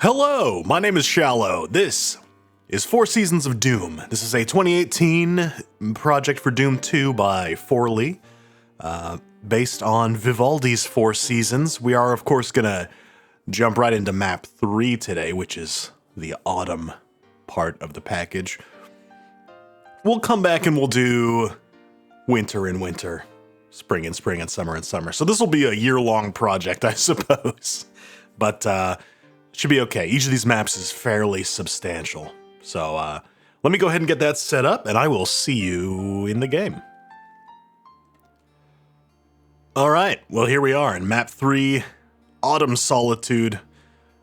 Hello, my name is Shallow. This is 4 Seasons of Doom. This is a 2018 project for Doom 2 by Forley, based on Vivaldi's 4 Seasons. We are, of course, gonna jump right into map 3 today, which is the autumn part of the package. We'll come back and we'll do winter and winter, spring and spring, and summer and summer. So this will be a year-long project, I suppose. But, should be okay. Each of these maps is fairly substantial. So, let me go ahead and get that set up, and I will see you in the game. Alright, well here we are in map 3, Autumn Solitude. A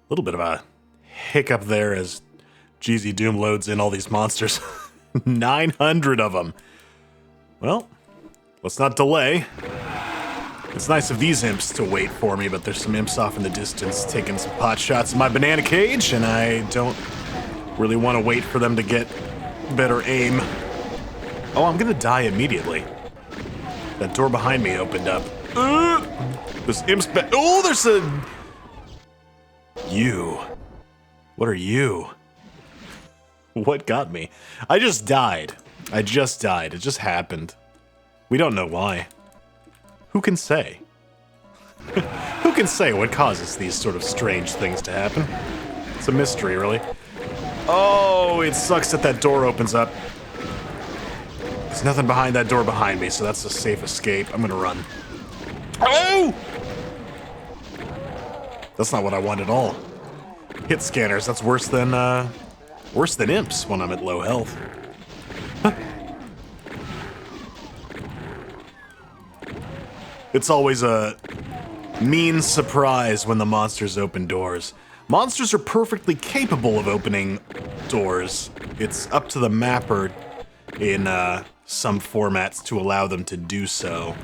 little bit of a hiccup there as GZ Doom loads in all these monsters. 900 of them. Well, let's not delay. It's nice of these imps to wait for me, but there's some imps off in the distance taking some pot shots in my banana cage, and I don't really want to wait for them to get better aim. Oh, I'm gonna die immediately. That door behind me opened up. This imp's oh, there's a... You. What are you? What got me? I just died. I just died. It just happened. We don't know why. Who can say? Who can say what causes these sort of strange things to happen? It's a mystery, really. Oh, it sucks that that door opens up. There's nothing behind that door behind me, so that's a safe escape. I'm gonna run. Oh! That's not what I want at all. Hit scanners, that's worse than imps when I'm at low health. It's always a mean surprise when the monsters open doors. Monsters are perfectly capable of opening doors. It's up to the mapper in some formats to allow them to do so.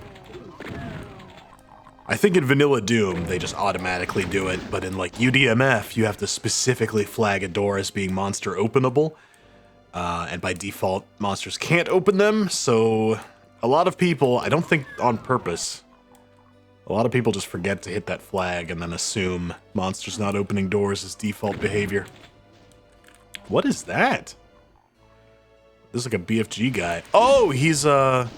I think in Vanilla Doom, they just automatically do it, but in like UDMF, you have to specifically flag a door as being monster openable. And by default, monsters can't open them, so a lot of people, I don't think on purpose, a lot of people just forget to hit that flag and then assume monsters not opening doors is default behavior. What is that? This is like a BFG guy. Oh, he's a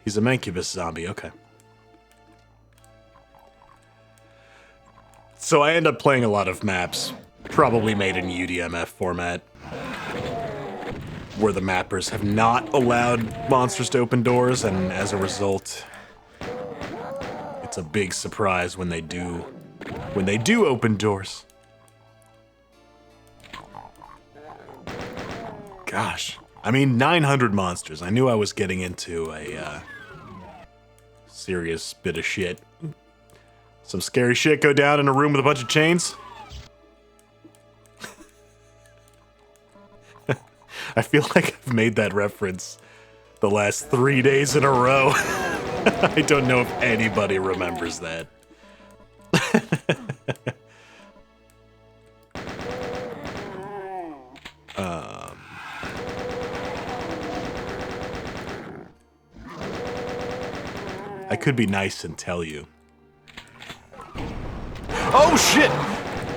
Mancubus zombie, okay. So I end up playing a lot of maps, probably made in UDMF format, where the mappers have not allowed monsters to open doors, and as a result, it's a big surprise when they do open doors. Gosh, I mean 900 monsters. I knew I was getting into a serious bit of shit. Some scary shit go down in a room with a bunch of chains. I feel like I've made that reference the last 3 days in a row. I don't know if anybody remembers that. I could be nice and tell you. Oh, shit!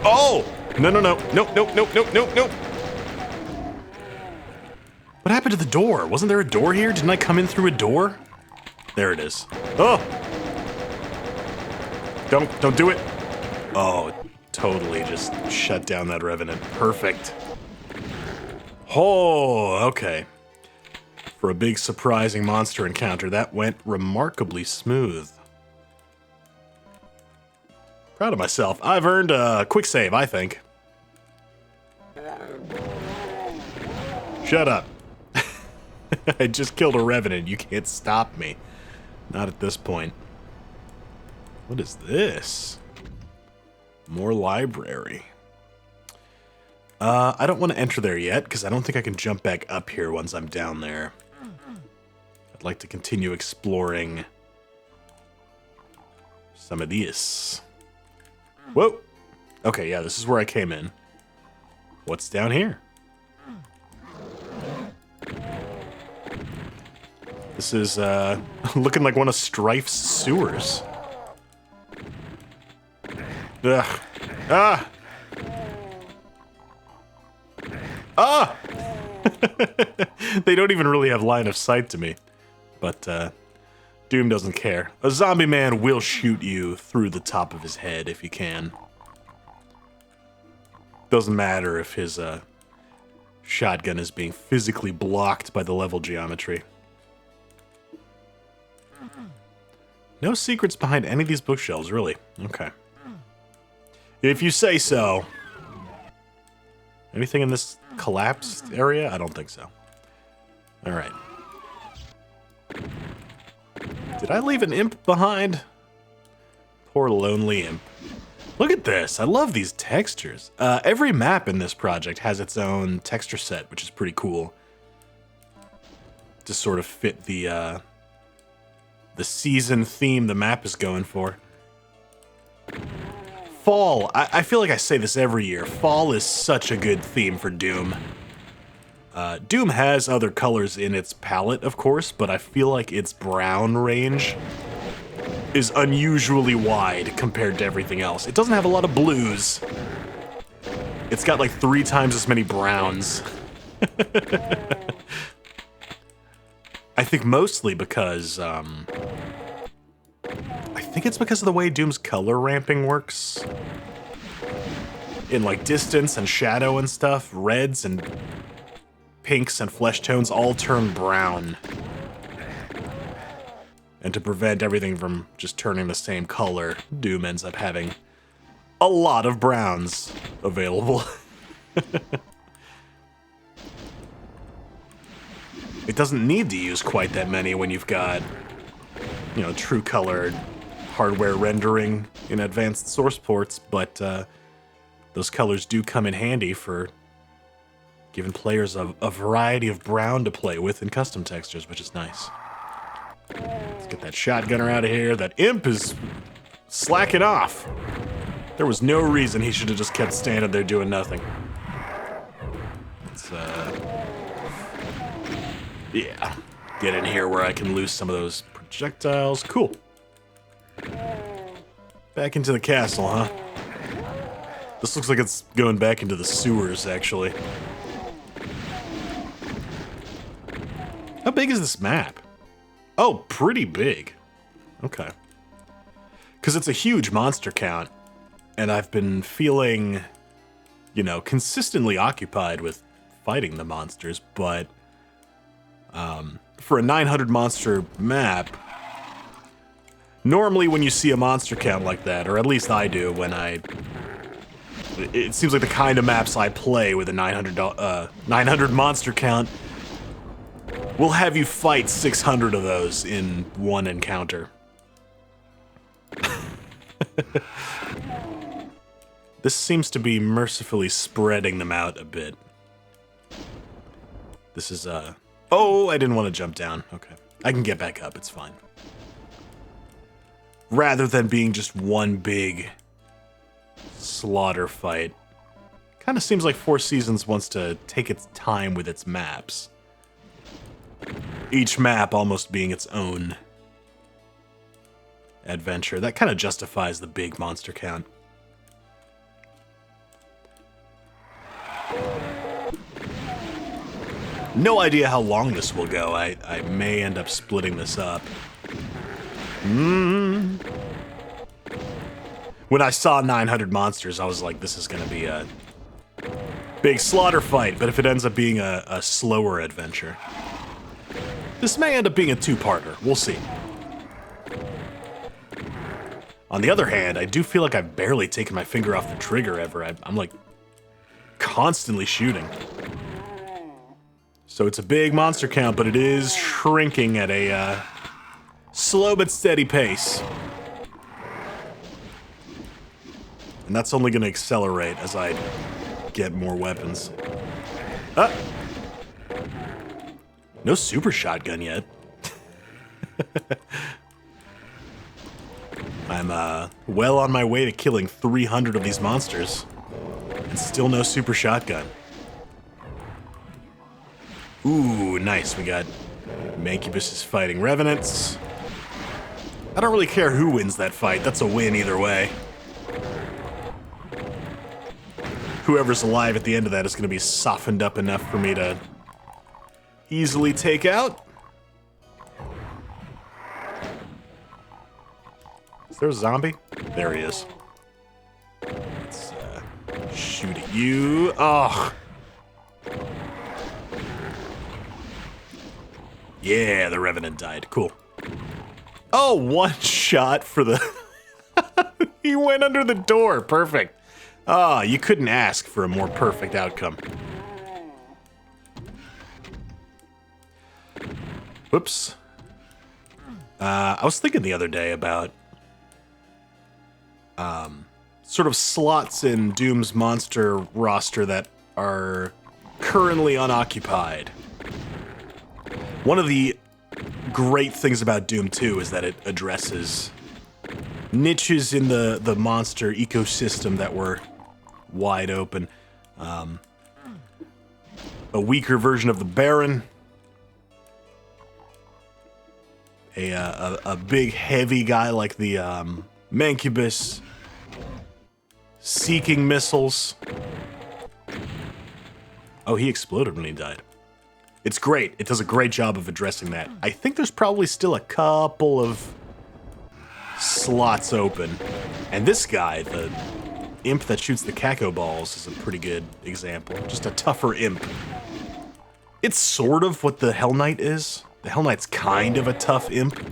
Oh! No. Nope. What happened to the door? Wasn't there a door here? Didn't I come in through a door? There it is. Oh! Don't do it. Oh, totally just shut down that Revenant. Perfect. Oh, okay. For a big surprising monster encounter, that went remarkably smooth. Proud of myself. I've earned a quick save, I think. Shut up. I just killed a Revenant. You can't stop me. Not at this point. What is this? More library. I don't want to enter there yet, because I don't think I can jump back up here once I'm down there. I'd like to continue exploring some of these. Whoa! Okay, yeah, this is where I came in. What's down here? This is, looking like one of Strife's sewers. Ugh. Ah! Ah! They don't even really have line of sight to me. But, Doom doesn't care. A zombie man will shoot you through the top of his head if he can. Doesn't matter if his, shotgun is being physically blocked by the level geometry. No secrets behind any of these bookshelves, really. Okay. If you say so. Anything in this collapsed area? I don't think so. Alright. Did I leave an imp behind? Poor lonely imp. Look at this. I love these textures. Every map in this project has its own texture set, which is pretty cool. To sort of fit the season theme the map is going for. Fall. I feel like I say this every year. Fall is such a good theme for Doom. Doom has other colors in its palette, of course, but I feel like its brown range is unusually wide compared to everything else. It doesn't have a lot of blues. It's got like 3 times as many browns. I think mostly because, I think it's because of the way Doom's color ramping works. In like distance and shadow and stuff, reds and pinks and flesh tones all turn brown. And to prevent everything from just turning the same color, Doom ends up having a lot of browns available. It doesn't need to use quite that many when you've got, you know, true color hardware rendering in advanced source ports, but those colors do come in handy for giving players a variety of brown to play with in custom textures, which is nice. Let's get that shotgunner out of here. That imp is slacking off. There was no reason he should have just kept standing there doing nothing. Let's, yeah, get in here where I can lose some of those projectiles. Cool. Back into the castle, huh? This looks like it's going back into the sewers, actually. How big is this map? Oh, pretty big. Okay. Because it's a huge monster count, and I've been feeling, you know, consistently occupied with fighting the monsters, but for a 900 monster map, normally when you see a monster count like that, or at least I do when it seems like the kind of maps I play with a 900 monster count will have you fight 600 of those in one encounter. This seems to be mercifully spreading them out a bit. This is, oh, I didn't want to jump down. Okay. I can get back up, it's fine. Rather than being just one big slaughter fight. Kind of seems like Four Seasons wants to take its time with its maps. Each map almost being its own adventure. That kind of justifies the big monster count. No idea how long this will go. I may end up splitting this up. When I saw 900 monsters, I was like, this is going to be a big slaughter fight, but if it ends up being a slower adventure, this may end up being a two-parter. We'll see. On the other hand, I do feel like I've barely taken my finger off the trigger ever. I'm like constantly shooting. So it's a big monster count, but it is shrinking at a slow but steady pace. And that's only going to accelerate as I get more weapons. Ah! No super shotgun yet. I'm well on my way to killing 300 of these monsters. And still no super shotgun. Ooh, nice. We got Mancubus fighting Revenants. I don't really care who wins that fight. That's a win either way. whoever's alive at the end of that is going to be softened up enough for me to easily take out. Is there a zombie? There he is. Let's shoot at you. Oh. Yeah, the Revenant died. Cool. Oh, one shot for the... He went under the door. Perfect. Ah, you couldn't ask for a more perfect outcome. Whoops. I was thinking the other day about sort of slots in Doom's monster roster that are currently unoccupied. One of the great things about Doom 2 is that it addresses niches in the monster ecosystem that were wide open. A weaker version of the Baron. A big, heavy guy like the Mancubus. Seeking missiles. Oh, he exploded when he died. It's great. It does a great job of addressing that. I think there's probably still a couple of slots open. And this guy, the imp that shoots the Caco balls, is a pretty good example. Just a tougher imp. It's sort of what the Hell Knight is. The Hell Knight's kind of a tough imp.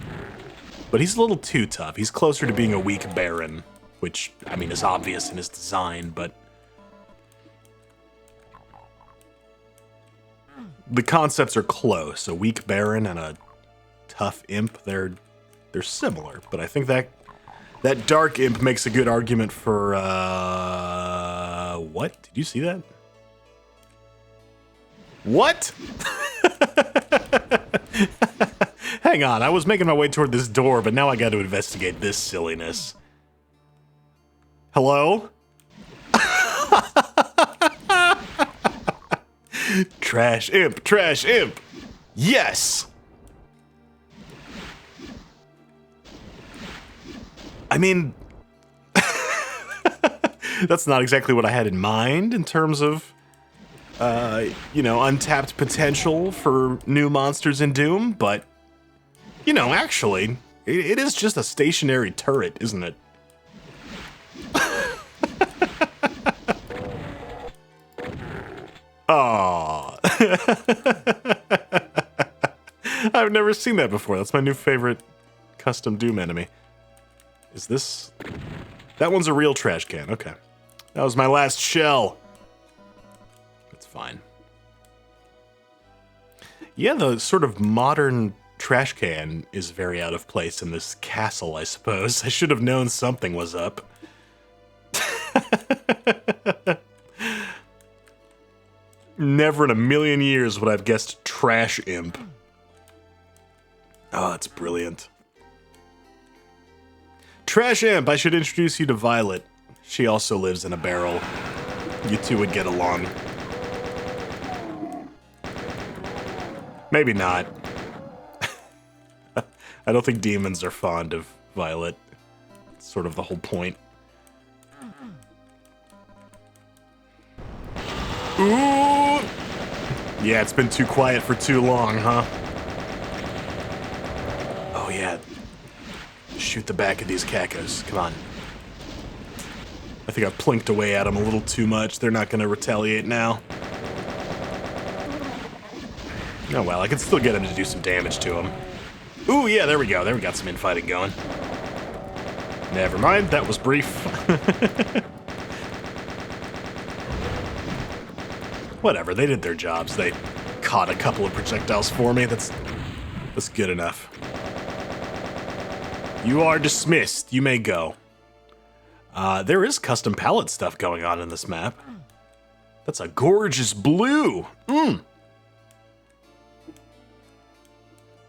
But he's a little too tough. He's closer to being a weak Baron. Which, I mean, is obvious in his design, but... the concepts are close. A weak Baron and a tough imp, they're similar. But I think that dark imp makes a good argument for, what? Did you see that? What? Hang on, I was making my way toward this door, but now I got to investigate this silliness. Hello? Trash imp, trash imp. Yes. I mean, that's not exactly what I had in mind in terms of, you know, untapped potential for new monsters in Doom, but, you know, actually, it is just a stationary turret, isn't it? Aww. I've never seen that before. That's my new favorite custom Doom enemy. Is this... that one's a real trash can. Okay. That was my last shell. It's fine. Yeah, the sort of modern trash can is very out of place in this castle, I suppose. I should have known something was up. Never in a million years would I've guessed trash imp. Oh, that's brilliant. Trash imp, I should introduce you to Violet. She also lives in a barrel. You two would get along. Maybe not. I don't think demons are fond of Violet. It's sort of the whole point. Ooh! Yeah, it's been too quiet for too long, huh? Oh, yeah. Shoot the back of these cacos. Come on. I think I plinked away at them a little too much. They're not going to retaliate now. Oh, well, I can still get him to do some damage to him. Ooh, yeah, there we go. There we got some infighting going. Never mind, that was brief. Whatever, they did their jobs. They caught a couple of projectiles for me. That's good enough. You are dismissed. You may go. There is custom palette stuff going on in this map. That's a gorgeous blue.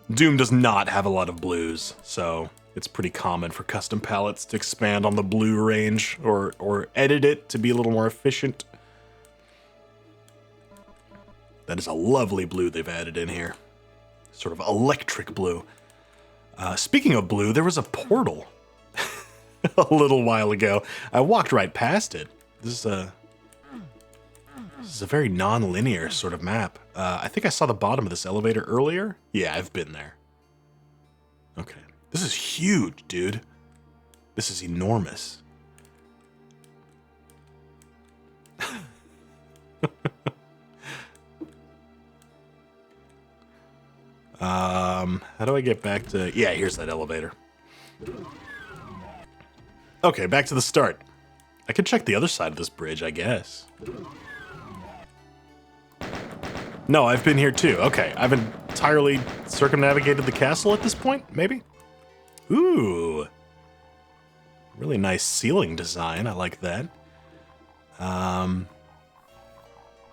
Doom does not have a lot of blues, so it's pretty common for custom palettes to expand on the blue range or edit it to be a little more efficient. That is a lovely blue they've added in here. Sort of electric blue. Speaking of blue, there was a portal a little while ago. I walked right past it. This is This is a very non-linear sort of map. I think I saw the bottom of this elevator earlier. Yeah, I've been there. Okay. This is huge, dude. This is enormous. How do I get back to... Yeah, here's that elevator. Okay, back to the start. I could check the other side of this bridge, I guess. No, I've been here too. Okay, I've entirely circumnavigated the castle at this point, maybe? Ooh. Really nice ceiling design, I like that.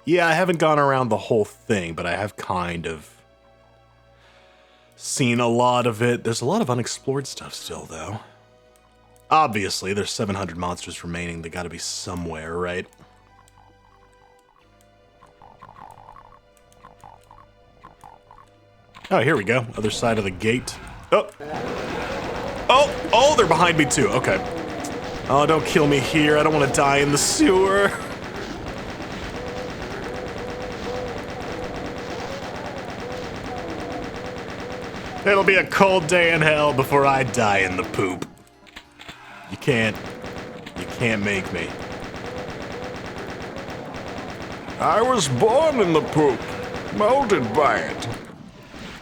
Yeah, I haven't gone around the whole thing, but I have kind of seen a lot of it. There's a lot of unexplored stuff still, though. Obviously, there's 700 monsters remaining. They gotta be somewhere, right? Oh, here we go. Other side of the gate. Oh! Oh, they're behind me too. Okay. Oh, don't kill me here. I don't want to die in the sewer. It'll be a cold day in hell before I die in the poop. You can't make me. I was born in the poop, molded by it.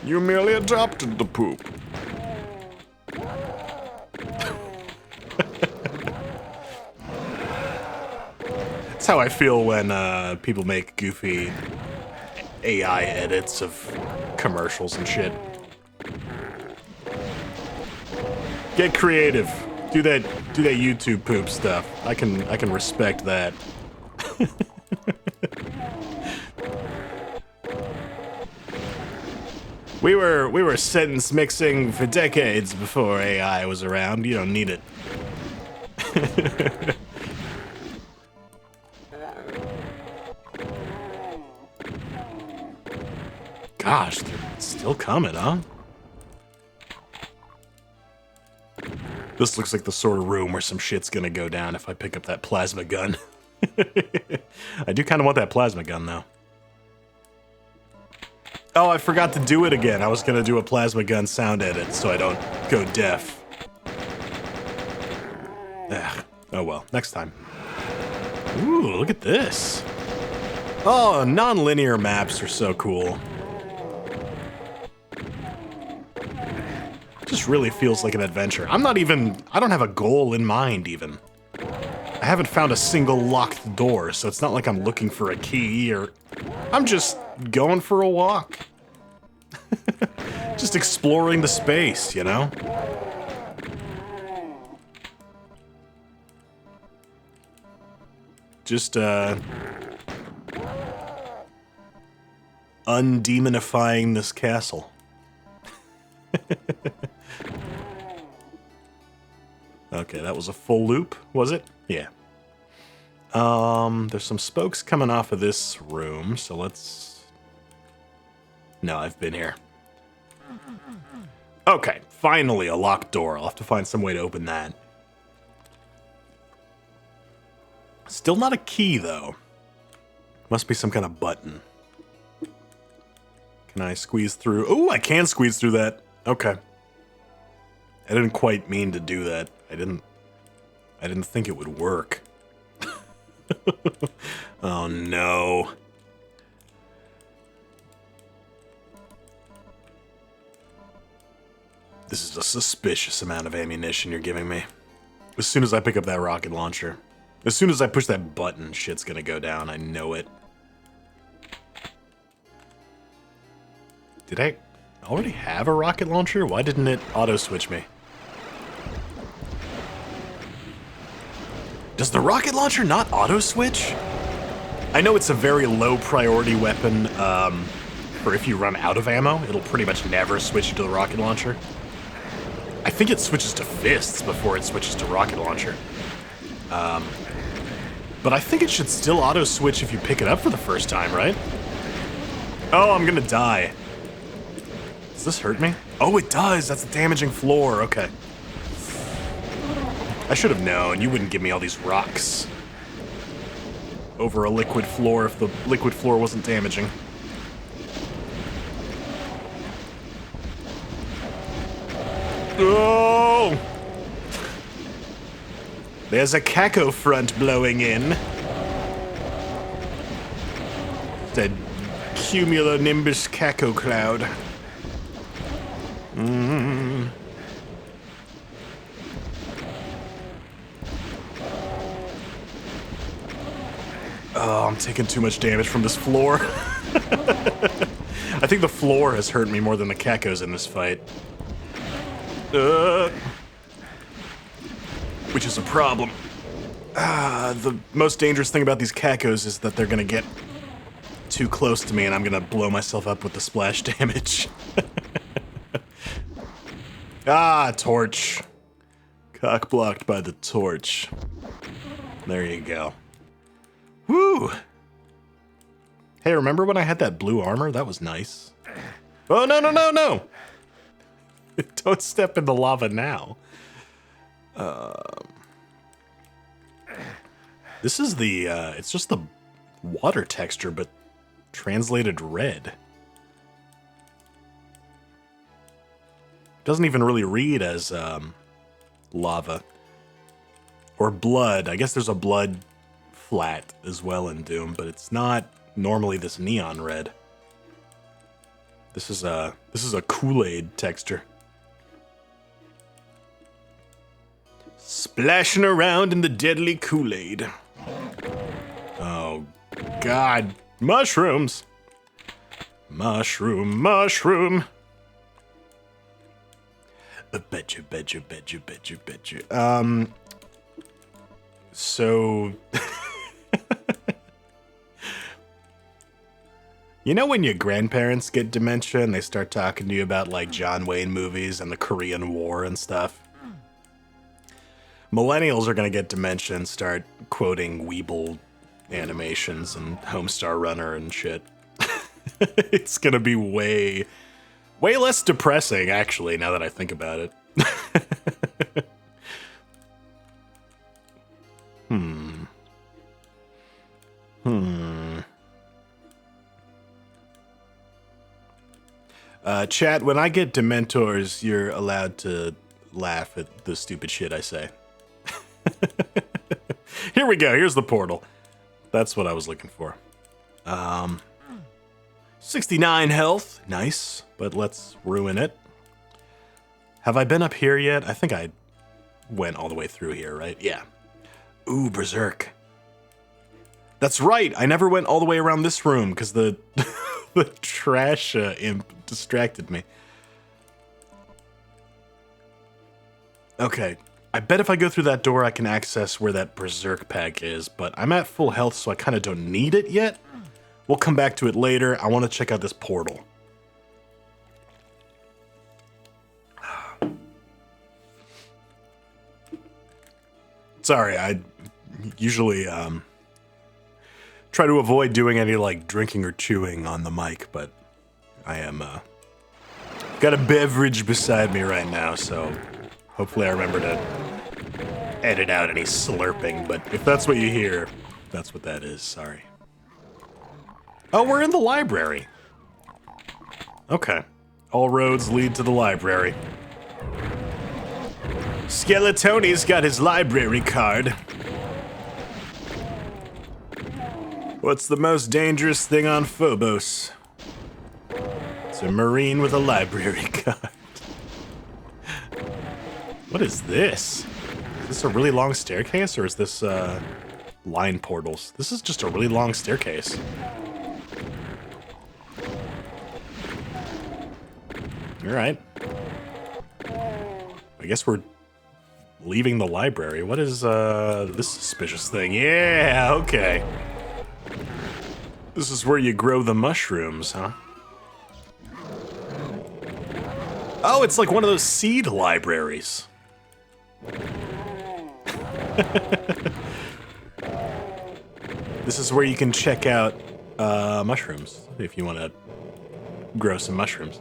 You merely adopted the poop. That's how I feel when people make goofy AI edits of commercials and shit. Get creative. Do that YouTube poop stuff. I can respect that. We were sentence mixing for decades before AI was around. You don't need it. Gosh, they're still coming, huh? This looks like the sort of room where some shit's gonna go down if I pick up that plasma gun. I do kind of want that plasma gun, though. Oh, I forgot to do it again. I was gonna do a plasma gun sound edit so I don't go deaf. Ugh. Oh well, next time. Ooh, look at this. Oh, non-linear maps are so cool. Just really feels like an adventure. I don't have a goal in mind, even. I haven't found a single locked door, so it's not like I'm looking for a key or... I'm just going for a walk. Just exploring the space, you know? Just, undemonifying this castle. Okay, that was a full loop, was it? Yeah. There's some spokes coming off of this room, so let's... No, I've been here. Okay, finally a locked door. I'll have to find some way to open that. Still not a key, though. Must be some kind of button. Can I squeeze through? Oh, I can squeeze through that. Okay. I didn't quite mean to do that. I didn't think it would work. Oh no. This is a suspicious amount of ammunition you're giving me. As soon as I pick up that rocket launcher, as soon as I push that button, shit's gonna go down. I know it. Did I already have a rocket launcher? Why didn't it auto-switch me? Does the rocket launcher not auto-switch? I know it's a very low priority weapon, for if you run out of ammo, it'll pretty much never switch you to the rocket launcher. I think it switches to fists before it switches to rocket launcher. But I think it should still auto-switch if you pick it up for the first time, right? Oh, I'm gonna die. Does this hurt me? Oh, it does. That's a damaging floor. Okay. I should have known. You wouldn't give me all these rocks. over a liquid floor if the liquid floor wasn't damaging. Oh! There's a caco front blowing in. The cumulonimbus caco cloud. Oh, I'm taking too much damage from this floor. I think the floor has hurt me more than the cacos in this fight. Which is a problem. The most dangerous thing about these cacos is that they're gonna get too close to me and I'm gonna blow myself up with the splash damage. Torch. Cock blocked by the torch. There you go. Woo! Hey, remember when I had that blue armor? That was nice. Oh, no, no, no, no! Don't step in the lava now. This is the, it's just the water texture, but translated red. Doesn't even really read as, lava. Or blood. I guess there's a blood flat as well in Doom, but it's not normally this neon red. This is a Kool-Aid texture. Splashing around in the deadly Kool-Aid. Oh, God. Mushrooms. Mushroom, mushroom. Betcha. So... You know when your grandparents get dementia and they start talking to you about, like, John Wayne movies and the Korean War and stuff? Millennials are gonna get dementia and start quoting Weeble animations and Homestar Runner and shit. It's gonna be way less depressing, actually, now that I think about it. Chat, when I get Dementors, you're allowed to laugh at the stupid shit I say. Here we go, here's the portal. That's what I was looking for. 69 health, nice, but let's ruin it. Have I been up here yet? I think I went all the way through here, right? Yeah. Ooh, Berserk. That's right, I never went all the way around this room because the the trash imp distracted me. Okay, I bet if I go through that door I can access where that Berserk pack is, but I'm at full health so I kind of don't need it yet. We'll come back to it later. I want to check out this portal. Sorry, I usually try to avoid doing any like drinking or chewing on the mic, but I am got a beverage beside me right now, so hopefully I remember to edit out any slurping, but if that's what you hear, that's what that is, sorry. Oh, we're in the library. Okay. All roads lead to the library. Skeletoni's got his library card. What's the most dangerous thing on Phobos? It's a Marine with a library card. What is this? Is this a really long staircase, or is this, line portals? This is just a really long staircase. Alright. I guess we're leaving the library. What is, this suspicious thing? Yeah, okay. This is where you grow the mushrooms, huh? Oh, it's like one of those seed libraries. This is where you can check out, mushrooms, if you want to grow some mushrooms.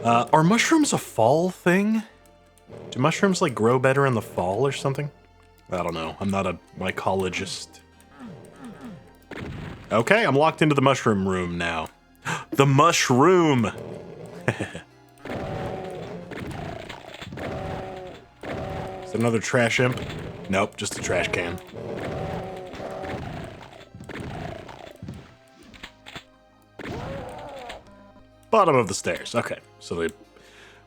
Are mushrooms a fall thing? Do mushrooms, like, grow better in the fall or something? I don't know. I'm not a mycologist. Okay, I'm locked into the mushroom room now. The mushroom! Is that another trash imp? Nope, just a trash can. Bottom of the stairs. Okay, so the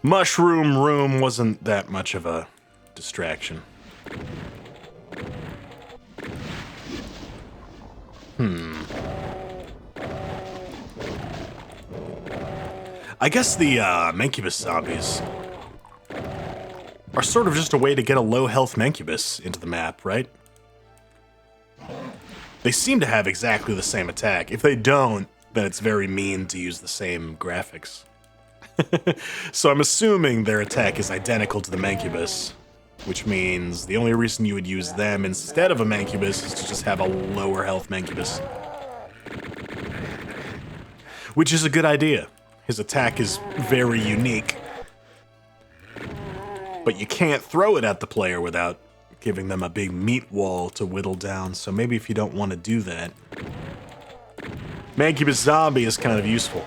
mushroom room wasn't that much of a distraction. I guess the Mancubus zombies are sort of just a way to get a low health Mancubus into the map, right? They seem to have exactly the same attack. If they don't, then it's very mean to use the same graphics. So I'm assuming their attack is identical to the Mancubus, which means the only reason you would use them instead of a Mancubus is to just have a lower health Mancubus. Which is a good idea. His attack is very unique. But you can't throw it at the player without giving them a big meat wall to whittle down, so maybe if you don't want to do that, Mancubus Zombie is kind of useful.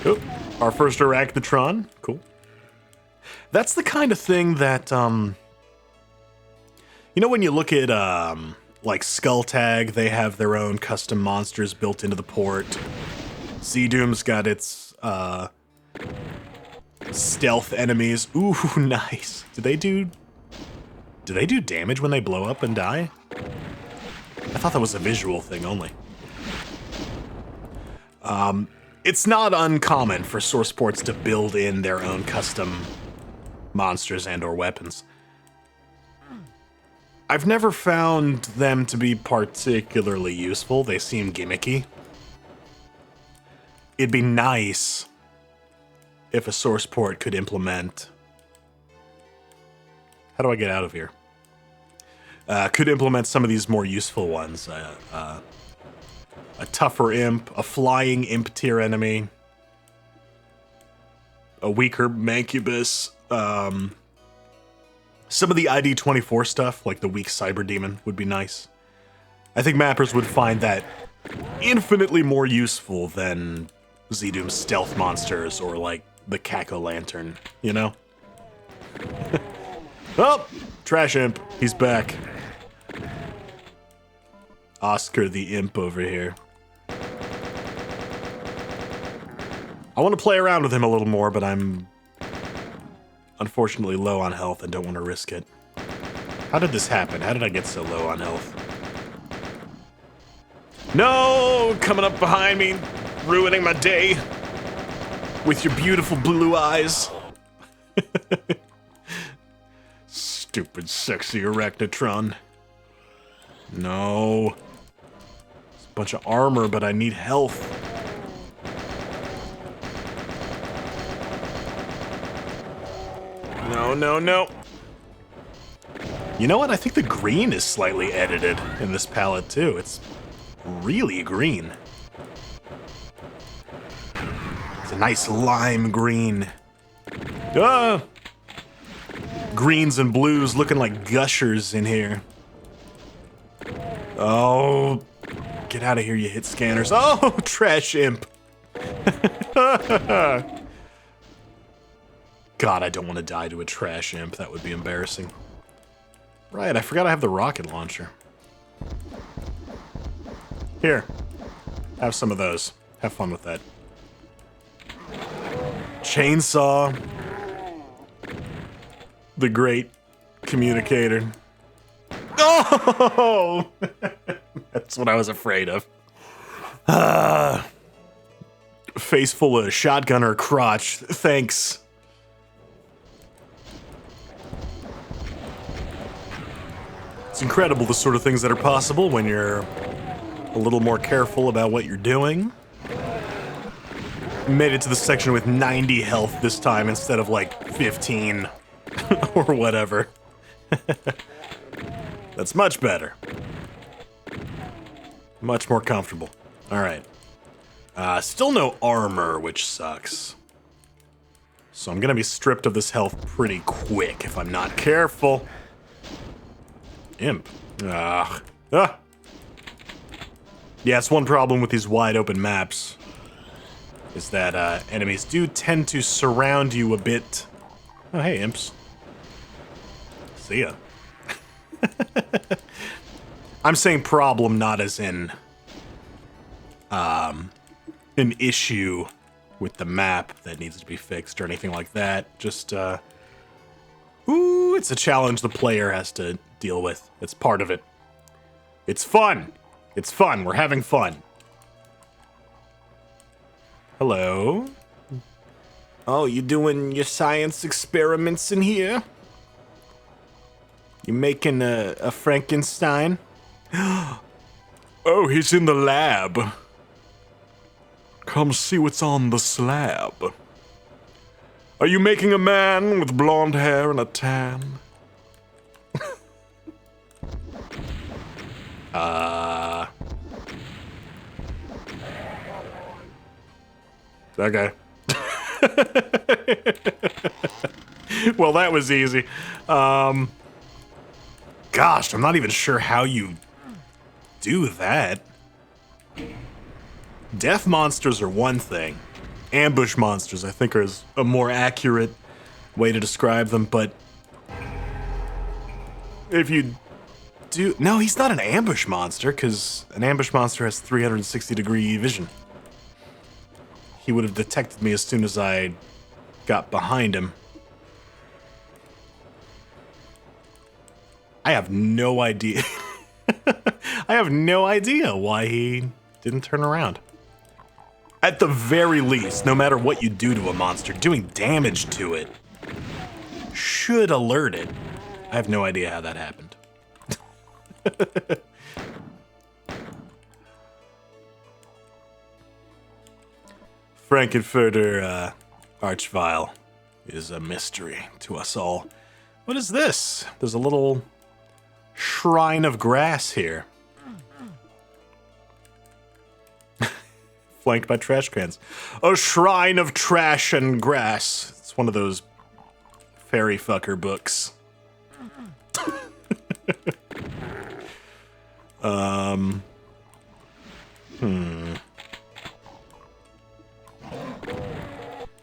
Oh, our first Arachnotron. Cool. That's the kind of thing that, you know when you look at, like Skull Tag, they have their own custom monsters built into the port. Z-Doom's got its, stealth enemies. Ooh, nice. Do they do damage when they blow up and die? I thought that was a visual thing only. It's not uncommon for source ports to build in their own custom monsters and or weapons. I've never found them to be particularly useful. They seem gimmicky. It'd be nice if a source port could implement... How do I get out of here? Could implement some of these more useful ones. A tougher imp, a flying imp tier enemy, a weaker Mancubus, some of the ID24 stuff, like the weak Cyber Demon, would be nice. I think mappers would find that infinitely more useful than Z-Doom's stealth monsters or, like, the Cack-O-Lantern, you know? Oh! Trash Imp. He's back. Oscar the Imp over here. I want to play around with him a little more, but I'm unfortunately low on health and don't want to risk it. How did this happen? How did I get so low on health? No! Coming up behind me, ruining my day with your beautiful blue eyes. Stupid, sexy Arachnotron. No. It's a bunch of armor, but I need health. No, no, no. You know what? I think the green is slightly edited in this palette, too. It's really green. It's a nice lime green. Ah! Greens and blues looking like gushers in here. Oh, get out of here, you hit scanners. Oh, Trash Imp. God, I don't want to die to a Trash Imp. That would be embarrassing. Right, I forgot I have the rocket launcher. Here, have some of those. Have fun with that. Chainsaw. The great communicator. Oh! That's what I was afraid of. Face full of shotgunner crotch. Thanks. It's incredible the sort of things that are possible when you're a little more careful about what you're doing. Made it to the section with 90 health this time instead of like 15 or whatever. That's much better. Much more comfortable. Alright. Still no armor, which sucks. So I'm gonna be stripped of this health pretty quick if I'm not careful. Imp. Ah. Yeah, it's one problem with these wide open maps. Is that enemies do tend to surround you a bit. Oh, hey, imps. See ya. I'm saying problem, not as in an issue with the map that needs to be fixed or anything like that. Just, it's a challenge the player has to deal with. It's part of it. It's fun. It's fun. We're having fun. Hello? Oh, you doing your science experiments in here? You making a Frankenstein? Oh, he's in the lab. Come see what's on the slab. Are you making a man with blonde hair and a tan? Okay. Well, that was easy. Gosh, I'm not even sure how you do that. Death monsters are one thing. Ambush monsters, I think, are a more accurate way to describe them, but if you do... No, he's not an ambush monster, because an ambush monster has 360-degree vision. He would have detected me as soon as I got behind him. I have no idea. I have no idea why he didn't turn around. At the very least, no matter what you do to a monster, doing damage to it should alert it. I have no idea how that happened. Frankenfurter Archvile is a mystery to us all. What is this? There's a little shrine of grass here. Flanked by trash cans. A shrine of trash and grass. It's one of those fairy fucker books.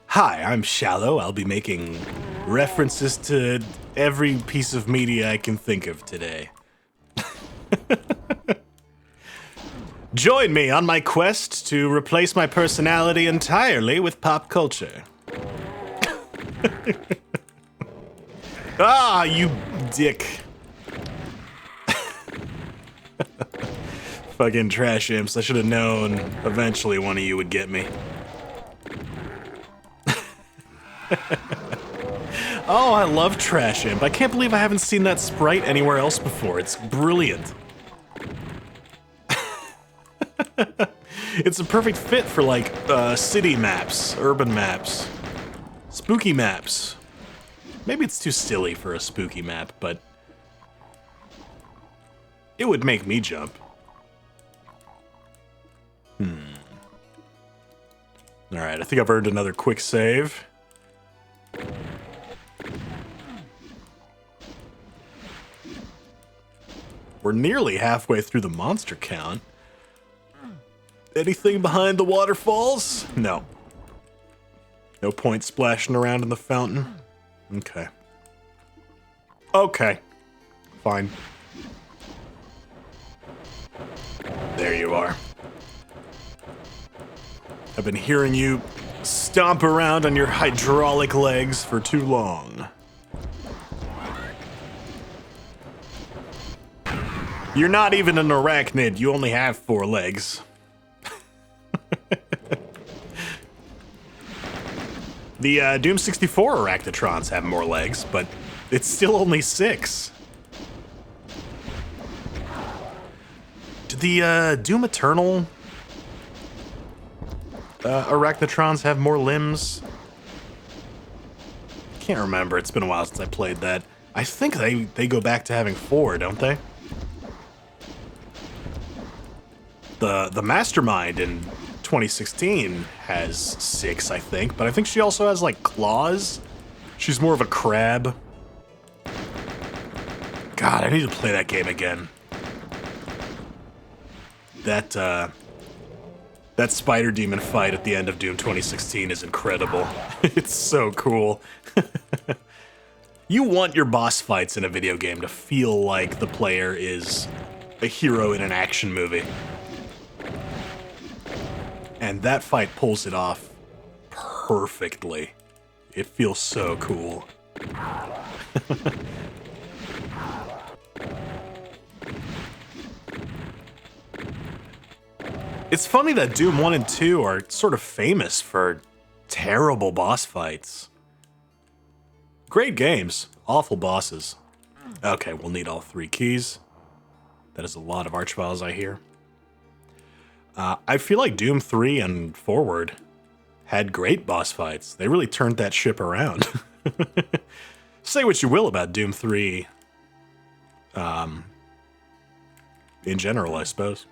Hi, I'm Shallow. I'll be making references to every piece of media I can think of today. Join me on my quest to replace my personality entirely with pop culture. Ah, you dick. Fucking trash imps. I should have known eventually one of you would get me. Oh, I love Trash Imp. I can't believe I haven't seen that sprite anywhere else before. It's brilliant. It's a perfect fit for, like, city maps, urban maps, spooky maps. Maybe it's too silly for a spooky map, but it would make me jump. Alright, I think I've earned another quick save. We're nearly halfway through the monster count. Anything behind the waterfalls? No. No point splashing around in the fountain? Okay. Okay. Fine. There you are. I've been hearing you stomp around on your hydraulic legs for too long. You're not even an arachnid. You only have 4 legs. The Doom 64 Arachnotrons have more legs, but it's still only 6. Did the Doom Eternal Arachnotrons have more limbs? Can't remember. It's been a while since I played that. I think they go back to having 4, don't they? The Mastermind in 2016 has 6, I think, but I think she also has, like, claws. She's more of a crab. God, I need to play that game again. that spider demon fight at the end of Doom 2016 is incredible. It's so cool. You want your boss fights in a video game to feel like the player is a hero in an action movie. And that fight pulls it off perfectly. It feels so cool. It's funny that Doom 1 and 2 are sort of famous for terrible boss fights. Great games, awful bosses. Okay, we'll need all 3 keys. That is a lot of archviles, I hear. I feel like Doom 3 and forward had great boss fights. They really turned that ship around. Say what you will about Doom 3, in general, I suppose.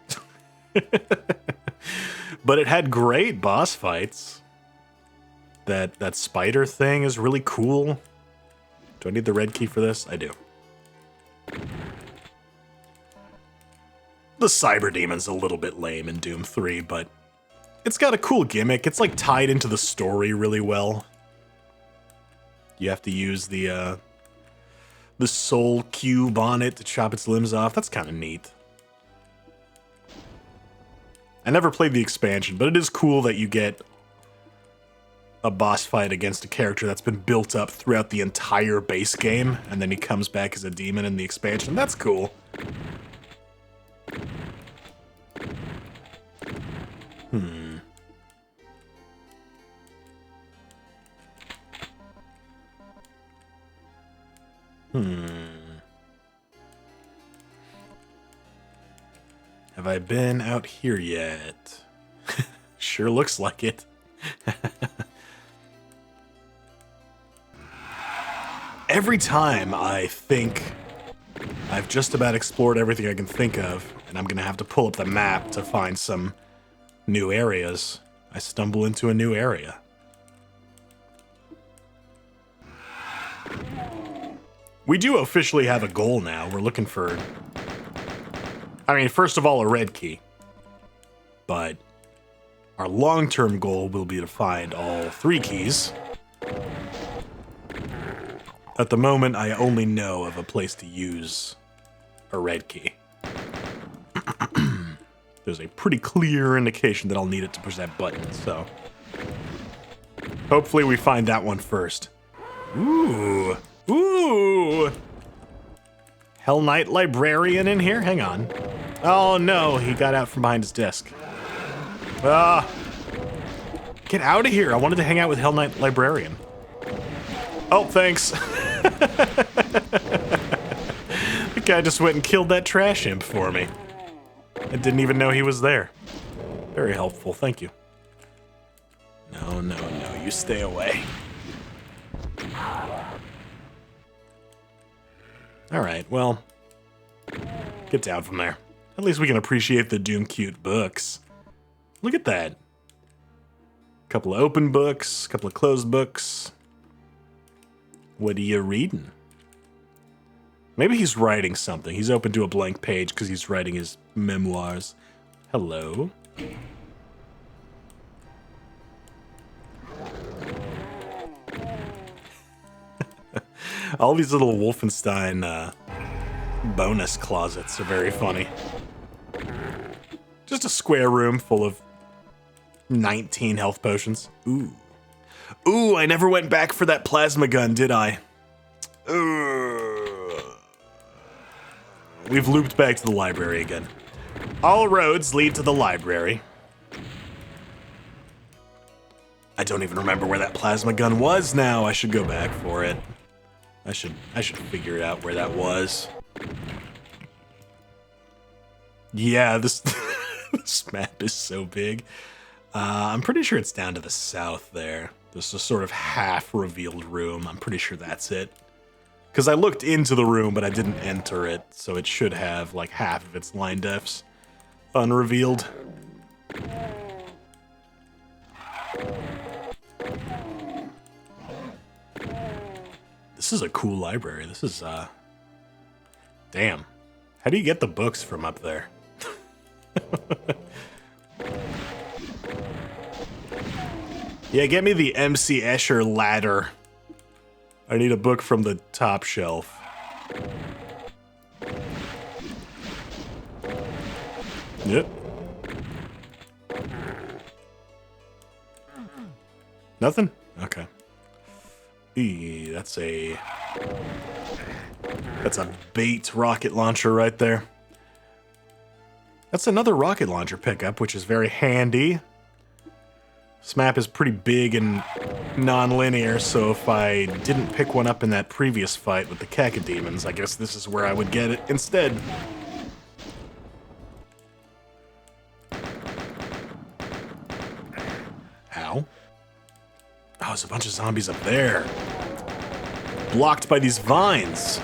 But it had great boss fights. That spider thing is really cool. Do I need the red key for this? I do. The cyber demon's a little bit lame in Doom 3, but it's got a cool gimmick. It's like tied into the story really well. You have to use the soul cube on it to chop its limbs off. That's kind of neat. I never played the expansion, but it is cool that you get a boss fight against a character that's been built up throughout the entire base game, and then he comes back as a demon in the expansion. That's cool. Have I been out here yet? Sure looks like it. Every time I think I've just about explored everything I can think of, and I'm gonna have to pull up the map to find some new areas, I stumble into a new area. We do officially have a goal now. We're looking for... I mean, first of all, a red key. But our long-term goal will be to find all 3 keys. At the moment, I only know of a place to use a red key. There's a pretty clear indication that I'll need it to push that button, so... hopefully we find that one first. Ooh! Ooh! Hell Knight Librarian in here? Hang on. Oh no, he got out from behind his desk. Get out of here. I wanted to hang out with Hell Knight Librarian. Oh, thanks. The guy just went and killed that trash imp for me. I didn't even know he was there. Very helpful, thank you. No, no, no, you stay away. Alright, well, get down from there. At least we can appreciate the Doom Cute books. Look at that. Couple of open books, couple of closed books. What are you reading? Maybe he's writing something. He's open to a blank page because he's writing his memoirs. Hello? All these little Wolfenstein bonus closets are very funny. Just a square room full of 19 health potions. Ooh. Ooh, I never went back for that plasma gun, did I? We've looped back to the library again. All roads lead to the library. I don't even remember where that plasma gun was now. I should go back for it. I should figure out where that was. Yeah, this this map is so big. I'm pretty sure it's down to the south there. There's a sort of half-revealed room. I'm pretty sure that's it. Because I looked into the room, but I didn't enter it, so it should have like half of its line defs unrevealed. This is a cool library. This is, damn. How do you get the books from up there? Yeah, get me the MC Escher ladder. I need a book from the top shelf. Yep. Nothing? Okay. Eee, that's a bait rocket launcher right there. That's another rocket launcher pickup, which is very handy. This map is pretty big and non-linear, so if I didn't pick one up in that previous fight with the cacodemons, I guess this is where I would get it instead. Ow. Oh, there's a bunch of zombies up there. Blocked by these vines.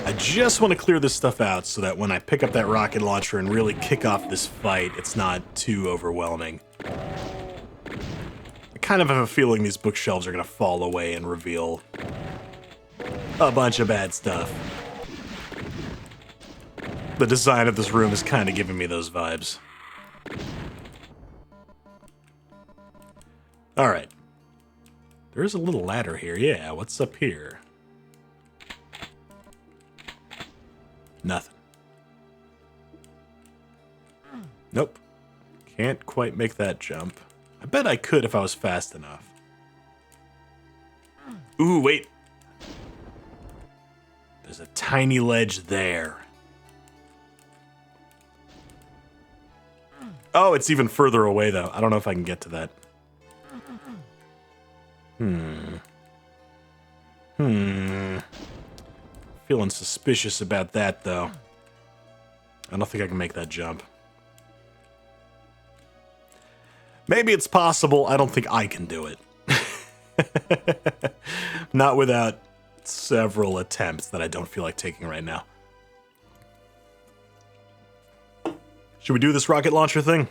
I just want to clear this stuff out so that when I pick up that rocket launcher and really kick off this fight, it's not too overwhelming. I kind of have a feeling these bookshelves are going to fall away and reveal a bunch of bad stuff. The design of this room is kind of giving me those vibes. Alright. There's a little ladder here. Yeah, what's up here? Nothing. Nope. Can't quite make that jump. I bet I could if I was fast enough. Ooh, wait. There's a tiny ledge there. Oh, it's even further away, though. I don't know if I can get to that. Feeling suspicious about that, though. I don't think I can make that jump. Maybe it's possible. I don't think I can do it. Not without several attempts that I don't feel like taking right now. Should we do this rocket launcher thing?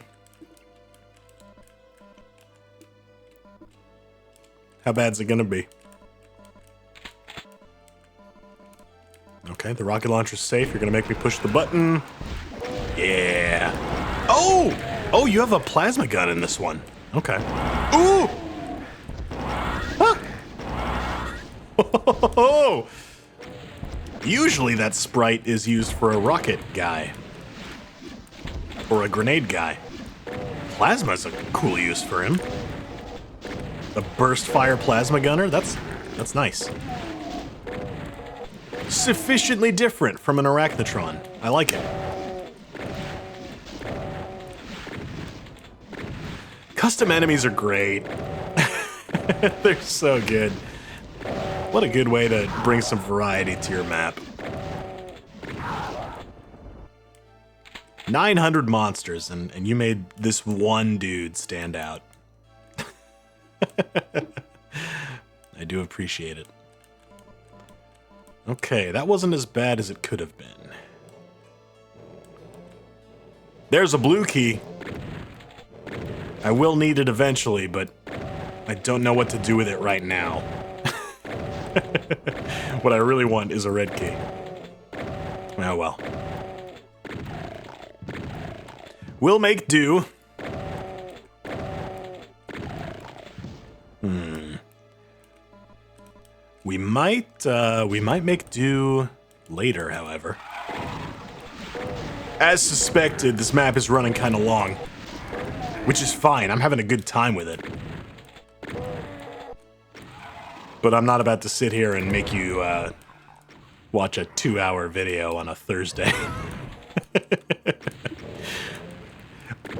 How bad's it gonna be? Okay, the rocket launcher's safe. You're gonna make me push the button. Yeah. Oh! Oh, you have a plasma gun in this one. Okay. Ooh! Huh. Usually that sprite is used for a rocket guy. Or a grenade guy. Plasma's a cool use for him. The burst fire plasma gunner? That's nice. Sufficiently different from an arachnotron. I like it. Custom enemies are great. They're so good. What a good way to bring some variety to your map. 900 monsters, and you made this one dude stand out. I do appreciate it. Okay, that wasn't as bad as it could have been. There's a blue key. I will need it eventually, but I don't know what to do with it right now. What I really want is a red key. Oh well. We'll make do. We might make do later, however. As suspected, this map is running kind of long, which is fine. I'm having a good time with it. But I'm not about to sit here and make you watch a 2-hour video on a Thursday.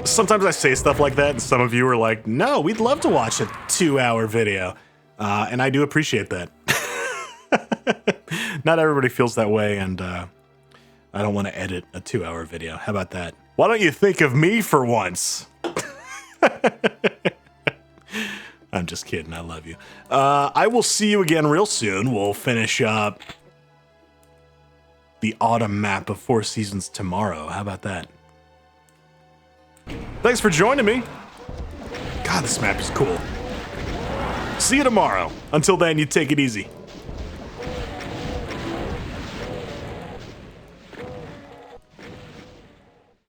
Sometimes I say stuff like that, and some of you are like, no, we'd love to watch a 2-hour video. And I do appreciate that. Not everybody feels that way, and I don't want to edit a 2-hour video. How about that? Why don't you think of me for once? I'm just kidding. I love you. I will see you again real soon. We'll finish up the autumn map of 4 Seasons tomorrow. How about that? Thanks for joining me. God, this map is cool. See you tomorrow. Until then, you take it easy.